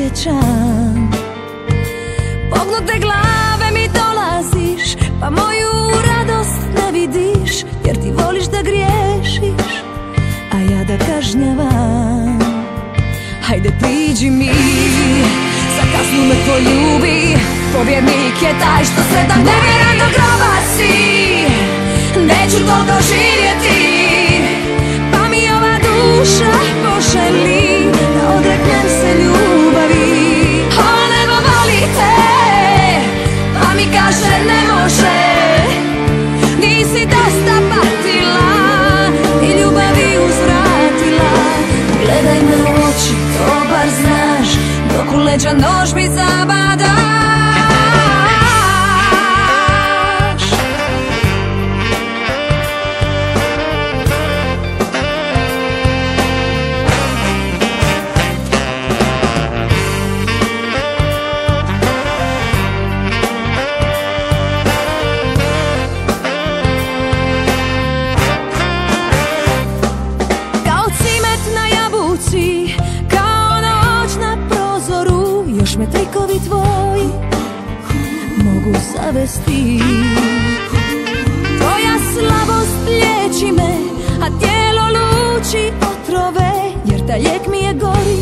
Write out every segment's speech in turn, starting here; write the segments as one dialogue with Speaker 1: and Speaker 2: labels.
Speaker 1: osjećam. Pognute glave mi dolaziš, pa moju radost ne vidiš, jer ti voliš da griješiš, a ja da kažnjavam. Hajde priđi mi, za kaznu me poljubi, povjernik je taj što sretan nevjeran do groba si. Neću to doživjeti, pa mi ova duša poželi da odreknem se ljubavi. Ona nebo voli te, pa mi kaže ne može, nisi dosta patila i ljubavi uzvratila. Gledaj me u oči, to bar znaš, dok u leđa nož mi zabadaš. Kao noć na prozoru, još me trikovi tvoji mogu zavesti. Tvoja slabost liječi me, a tijelo luči otrove, jer taj lijek mi je gori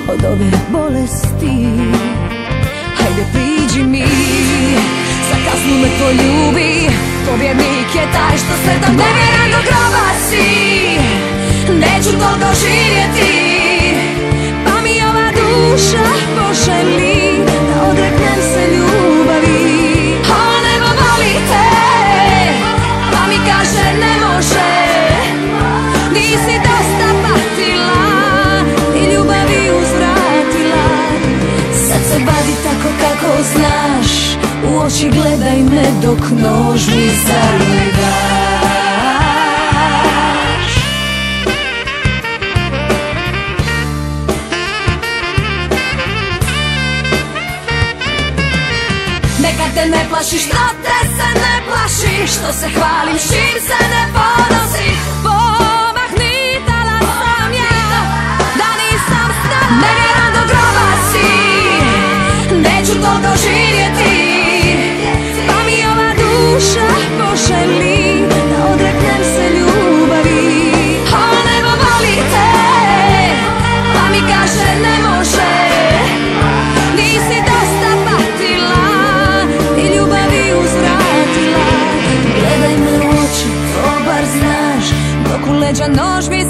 Speaker 1: od ove bolesti. Hajde priđi mi, za kaznu me poljubi, povjernik je taj što sretan nevjeran do groba si. Neću to doživjeti, pa mi ova duša poželi da odreknem se ljubavi. Ona nebo voli te, pa mi kaže ne može, nisi dosta patila i ljubavi uzvratila. Sad se bavi tako kako znaš, u oči gledaj me dok nož mi zaljubaš. Neka te ne plaši, što te se ne plaši, što se hvalim, s čim se ne ponosi. Pomahnitala sam ja, da nisam stala, nevjeran do groba si. Neću to doživjeti, pa mi ova duša poželi da odreknem se ljubavi. Ona nebo voli te, pa mi kaže ne može, nisi dosta patila i ljubavi uzvratila. Gledaj me u oči, to bar znaš, dok u leđa nož mi